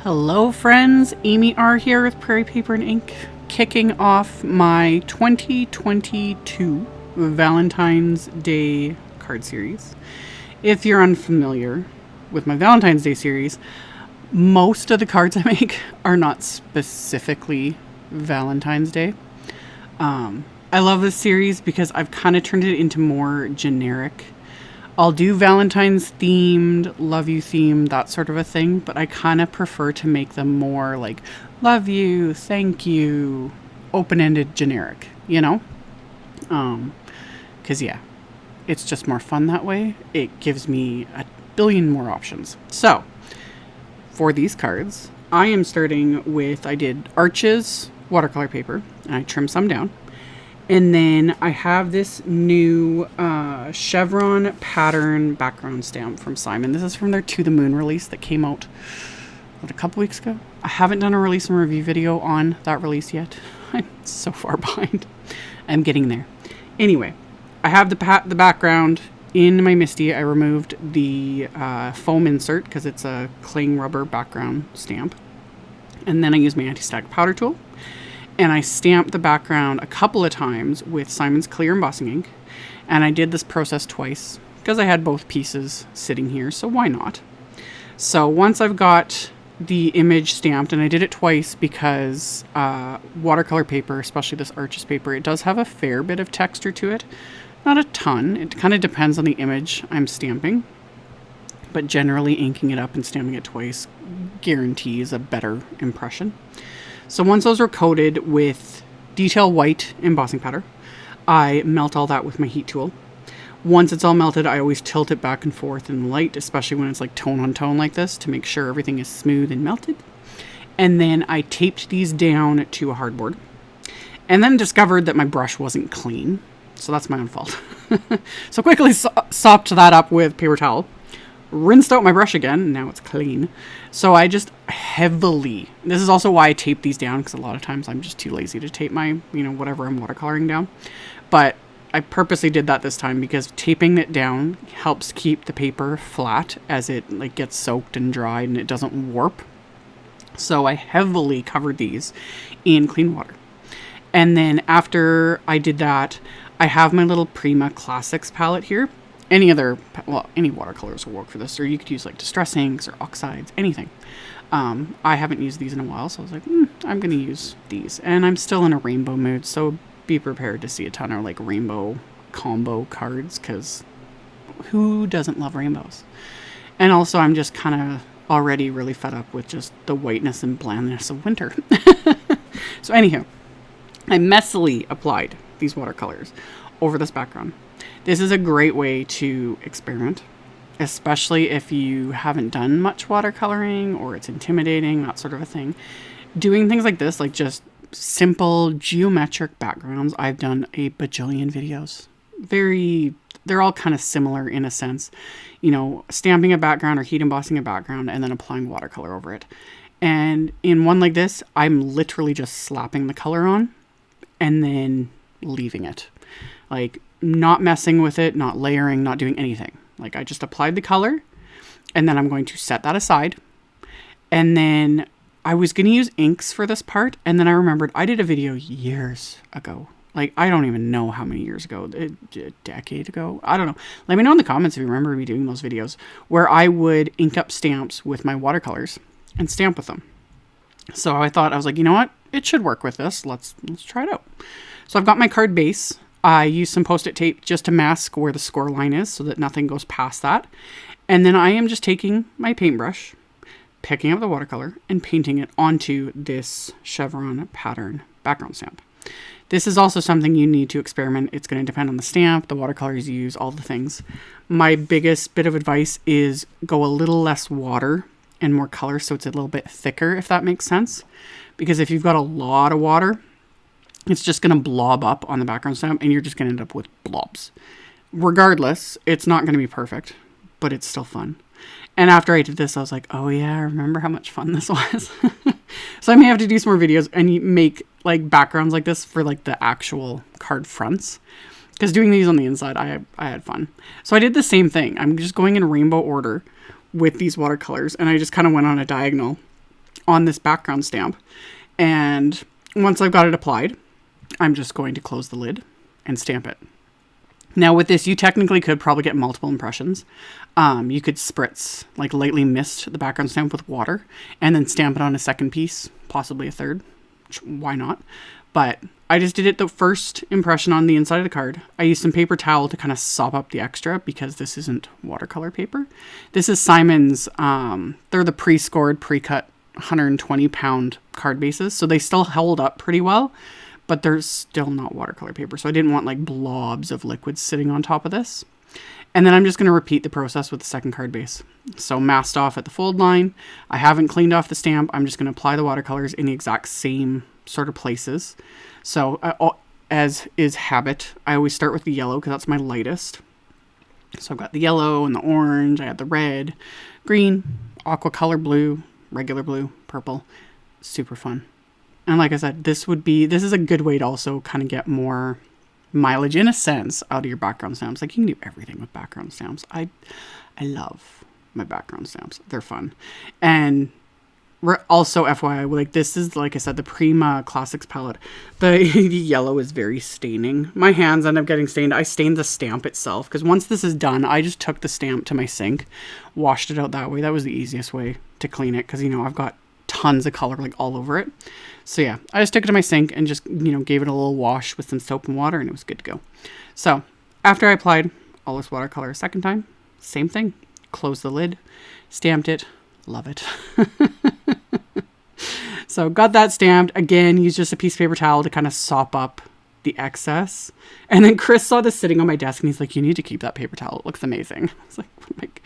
Hello friends, AmyR here with Prairie Paper and Ink, kicking off my 2022 Valentine's Day card series. If you're unfamiliar with my Valentine's Day series, most of the cards I make are not specifically Valentine's Day. I love this series because I've kind of turned it into more generic. I'll do Valentine's themed, love you themed, that sort of a thing, but I kind of prefer to make them more like love you, thank you, open-ended generic, you know? Because yeah, it's just more fun that way. It gives me a billion more options. So, for these cards, I am starting with, I did Arches watercolor paper, and I trimmed some down. And then I have this new CHEVRON pattern background stamp from Simon. This is from their To the Moon release that came out a couple weeks ago. I haven't done a release and review video on that release yet. I'm so far behind. I'm getting there. Anyway, I have the background in my Misty. I removed the foam insert because it's a cling rubber background stamp. And then I used my anti-static powder tool. And I stamped the background a couple of times with Simon's clear embossing ink. And I did this process twice because I had both pieces sitting here, so why not? So once I've got the image stamped, and I did it twice because watercolor paper, especially this Arches paper, it does have a fair bit of texture to it. Not a ton. It kind of depends on the image I'm stamping. But generally inking it up and stamping it twice guarantees a better impression. So once those are coated with detail white embossing powder, I melt all that with my heat tool. Once it's all melted, I always tilt it back and forth in the light, especially when it's like tone on tone like this, to make sure everything is smooth and melted. And then I taped these down to a hardboard, and then discovered that my brush wasn't clean. So that's my own fault. So quickly sopped that up with paper towel. Rinsed out my brush again, and now it's clean. So I just heavily, this is also why I tape these down, because a lot of times I'm just too lazy to tape my, whatever I'm watercoloring down. But I purposely did that this time because taping it down helps keep the paper flat as it gets soaked and dried and it doesn't warp. So I heavily covered these in clean water. And then after I did that, I have my little Prima Classics palette here. Any watercolors will work for this, or you could use distress inks or oxides, anything. I haven't used these in a while, so I was like, I'm going to use these. And I'm still in a rainbow mood, so be prepared to see a ton of rainbow combo cards, because who doesn't love rainbows? And also, I'm just kind of already really fed up with just the whiteness and blandness of winter. So anyhow, I messily applied these watercolors over this background. This is a great way to experiment, especially if you haven't done much watercoloring or it's intimidating, that sort of a thing. Doing things like this, just simple geometric backgrounds, I've done a bajillion videos. They're all kind of similar in a sense. Stamping a background or heat embossing a background and then applying watercolor over it. And in one like this, I'm literally just slapping the color on and then leaving it. Not messing with it, not layering, not doing anything. I just applied the color, and then I'm going to set that aside. And then I was going to use inks for this part, and then I remembered I did a video years ago. I don't even know how many years ago, a decade ago. I don't know. Let me know in the comments if you remember me doing those videos where I would ink up stamps with my watercolors and stamp with them. So I was like, you know what? It should work with this. Let's try it out. So I've got my card base. I use some Post-it tape just to mask where the score line is so that nothing goes past that. And then I am just taking my paintbrush, picking up the watercolor, and painting it onto this CHEVRON pattern background stamp. This is also something you need to experiment. It's going to depend on the stamp, the watercolors you use, all the things. My biggest bit of advice is go a little less water and more color so it's a little bit thicker, if that makes sense. Because if you've got a lot of water, it's just going to blob up on the background stamp and you're just going to end up with blobs. Regardless, it's not going to be perfect, but it's still fun. And after I did this, I was like, oh yeah, I remember how much fun this was. So I may have to do some more videos and make backgrounds like this for the actual card fronts. Because doing these on the inside, I had fun. So I did the same thing. I'm just going in rainbow order with these watercolors, and I just kind of went on a diagonal on this background stamp. And once I've got it applied, I'm just going to close the lid and stamp it. Now with this, you technically could probably get multiple impressions. You could spritz, like lightly mist the background stamp with water and then stamp it on a second piece, possibly a third. Why not? But I just did it the first impression on the inside of the card. I used some paper towel to kind of sop up the extra because this isn't watercolor paper. This is Simon's, they're the pre-scored, pre-cut 120-pound card bases. So they still hold up pretty well, but they're still not watercolor paper. So I didn't want like blobs of liquid sitting on top of this. And then I'm just going to repeat the process with the second card base. So masked off at the fold line. I haven't cleaned off the stamp. I'm just going to apply the watercolors in the exact same sort of places. So as is habit, I always start with the yellow because that's my lightest. So I've got the yellow and the orange. I had the red, green, aqua color blue, regular blue, purple. Super fun. And like I said, this is a good way to also kind of get more mileage in a sense out of your background stamps. Like you can do everything with background stamps. I love my background stamps. They're fun. And we're also FYI, like this is, like I said, the Prima Classics palette. The yellow is very staining. My hands end up getting stained. I stained the stamp itself because once this is done, I just took the stamp to my sink, washed it out that way. That was the easiest way to clean it because, you know, I've got tons of color like all over it. So yeah, I just took it to my sink and just, you know, gave it a little wash with some soap and water and it was good to go. So after I applied all this watercolor a second time, same thing, closed the lid, stamped it, love it. So got that stamped. Again, used just a piece of paper towel to kind of sop up the excess. And then Chris saw this sitting on my desk and he's like, you need to keep that paper towel. It looks amazing. I was like,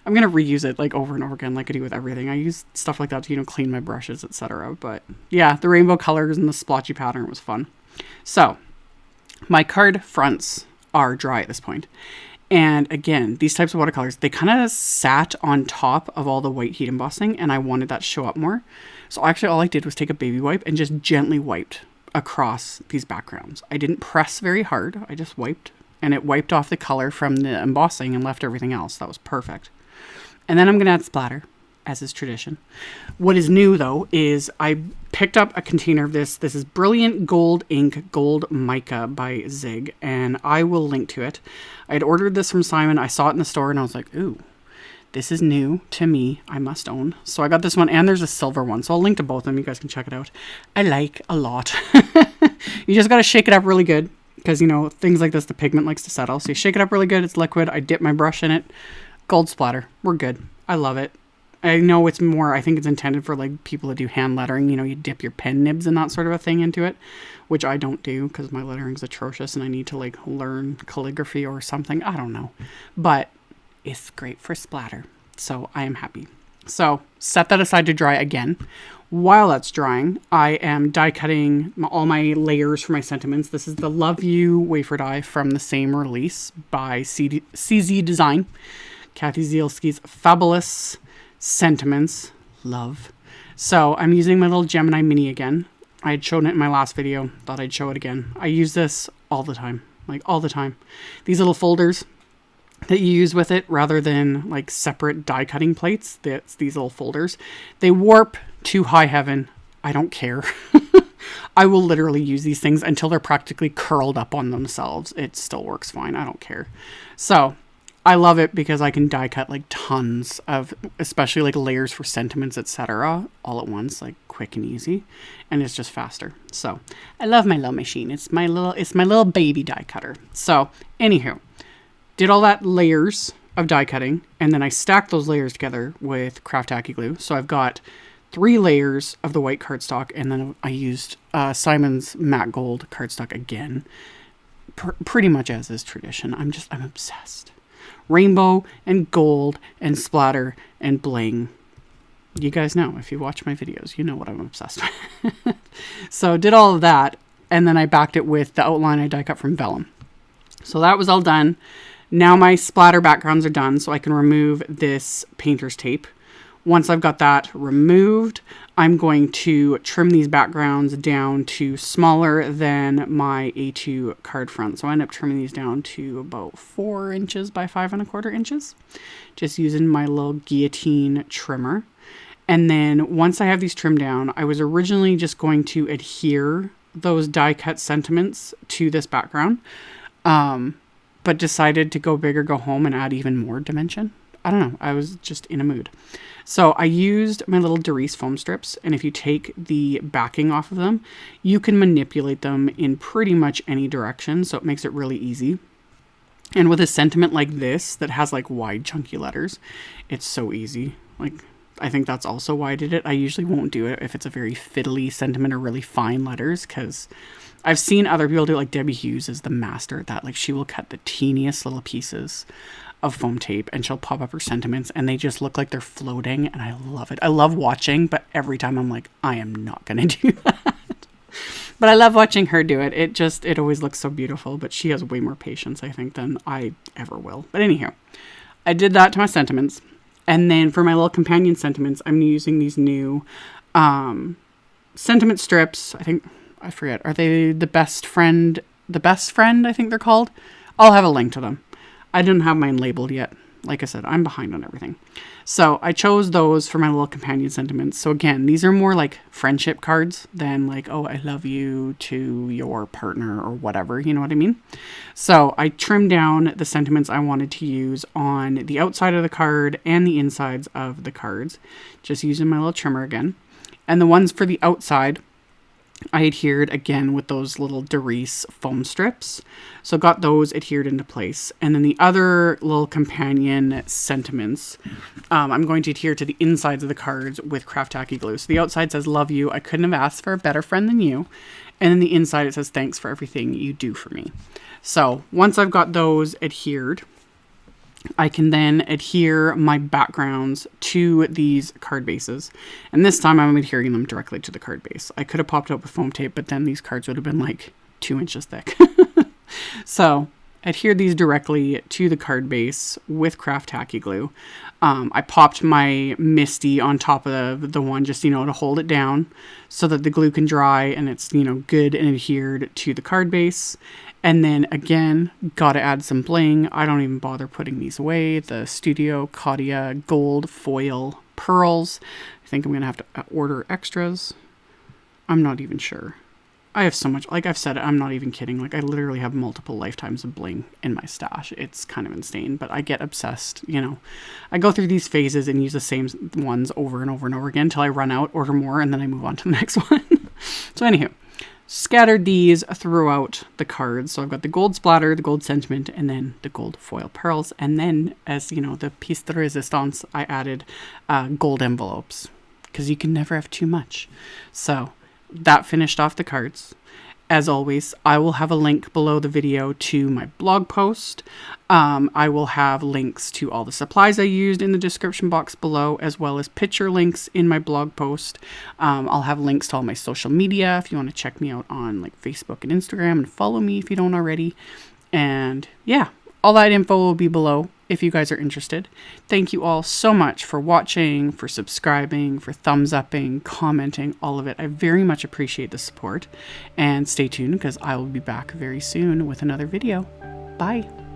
I'm going to reuse it like over and over again like I do with everything. I use stuff like that to, you know, clean my brushes, etc. But yeah, the rainbow colors and the splotchy pattern was fun. So my card fronts are dry at this point. And again, these types of watercolors, they kind of sat on top of all the white heat embossing and I wanted that to show up more. So actually all I did was take a baby wipe and just gently wiped across these backgrounds. I didn't press very hard. I just wiped and it wiped off the color from the embossing and left everything else. That was perfect. And then I'm going to add splatter, as is tradition. What is new, though, is I picked up a container of this. This is Brilliant Gold Ink Gold Mica by Zig, and I will link to it. I had ordered this from Simon. I saw it in the store, and I was like, ooh, this is new to me. I must own. So I got this one, and there's a silver one. So I'll link to both of them. You guys can check it out. I like a lot. You just got to shake it up really good, because, you know, things like this, the pigment likes to settle. So you shake it up really good. It's liquid. I dip my brush in it. Gold splatter. We're good. I love it. I know it's more, I think it's intended for like people that do hand lettering. You know, you dip your pen nibs and that sort of a thing into it, which I don't do because my lettering's atrocious and I need to like learn calligraphy or something. I don't know. But it's great for splatter. So I am happy. So set that aside to dry again. While that's drying, I am die cutting all my layers for my sentiments. This is the Love You wafer die from the same release by CZ Design. Kathy Zielski's fabulous sentiments. Love. So I'm using my little Gemini Mini again. I had shown it in my last video. Thought I'd show it again. I use this all the time. Like all the time. These little folders that you use with it rather than like separate die cutting plates. That's these little folders. They warp to high heaven. I don't care. I will literally use these things until they're practically curled up on themselves. It still works fine. I don't care. So I love it because I can die cut like tons of, especially like layers for sentiments, etc. all at once, like quick and easy, and it's just faster. So I love my little machine. It's my little baby die cutter. So anywho, did all that layers of die cutting, and then I stacked those layers together with craft tacky glue. So I've got 3 layers of the white cardstock, and then I used Simon's matte gold cardstock again, pretty much as is tradition. I'm obsessed. Rainbow and gold and splatter and bling. You guys know, if you watch my videos, you know what I'm obsessed with. So did all of that, and then I backed it with the outline I die cut from vellum. So that was all done. Now my splatter backgrounds are done, so I can remove this painter's tape. Once I've got that removed, I'm going to trim these backgrounds down to smaller than my A2 card front. So I end up trimming these down to about 4 inches by 5 1/4 inches. Just using my little guillotine trimmer. And then once I have these trimmed down, I was originally just going to adhere those die cut sentiments to this background, but decided to go big or go home and add even more dimension. I don't know. I was just in a mood. So I used my little Derice foam strips, and if you take the backing off of them, you can manipulate them in pretty much any direction, so it makes it really easy. And with a sentiment like this that has like wide chunky letters, it's so easy. Like, I think that's also why I did it. I usually won't do it if it's a very fiddly sentiment or really fine letters, because I've seen other people do it. Like Debbie Hughes is the master at that. Like, she will cut the teeniest little pieces of foam tape and she'll pop up her sentiments and they just look like they're floating, and I love it. I love watching, but every time I'm like, I am not gonna do that. But I love watching her do it. It always looks so beautiful, but she has way more patience, I think, than I ever will. But anyhow, I did that to my sentiments. And then for my little companion sentiments, I'm using these new sentiment strips. I forget. Are they the best friend? The best friend, I think they're called. I'll have a link to them. I didn't have mine labeled yet. Like I said, I'm behind on everything. So I chose those for my little companion sentiments. So again, these are more like friendship cards than like, oh, I love you to your partner or whatever. You know what I mean? So I trimmed down the sentiments I wanted to use on the outside of the card and the insides of the cards. Just using my little trimmer again. And the ones for the outside, I adhered again with those little Derice foam strips. So got those adhered into place. And then the other little companion sentiments, I'm going to adhere to the insides of the cards with craft tacky glue. So the outside says, love you. I couldn't have asked for a better friend than you. And then the inside, it says, thanks for everything you do for me. So once I've got those adhered, I can then adhere my backgrounds to these card bases. And this time I'm adhering them directly to the card base. I could have popped up with foam tape, but then these cards would have been like 2 inches thick. So adhere these directly to the card base with craft tacky glue. I popped my Misty on top of the one just, to hold it down so that the glue can dry and it's, good and adhered to the card base. And then again, gotta add some bling. I don't even bother putting these away. The Studio Katia gold foil pearls. I think I'm gonna have to order extras. I'm not even sure. I have so much, like I've said, I'm not even kidding. Like, I literally have multiple lifetimes of bling in my stash. It's kind of insane, but I get obsessed, I go through these phases and use the same ones over and over and over again until I run out, order more, and then I move on to the next one. So anywho, scattered these throughout the cards. So I've got the gold splatter, the gold sentiment, and then the gold foil pearls. And then, as the piece de resistance, I added gold envelopes, because you can never have too much. So that finished off the cards. As always, I will have a link below the video to my blog post. I will have links to all the supplies I used in the description box below, as well as picture links in my blog post. I'll have links to all my social media if you want to check me out on like Facebook and Instagram, and follow me if you don't already. And yeah, all that info will be below if you guys are interested. Thank you all so much for watching, for subscribing, for thumbs upping, commenting, all of it. I very much appreciate the support. And stay tuned, because I will be back very soon with another video. Bye.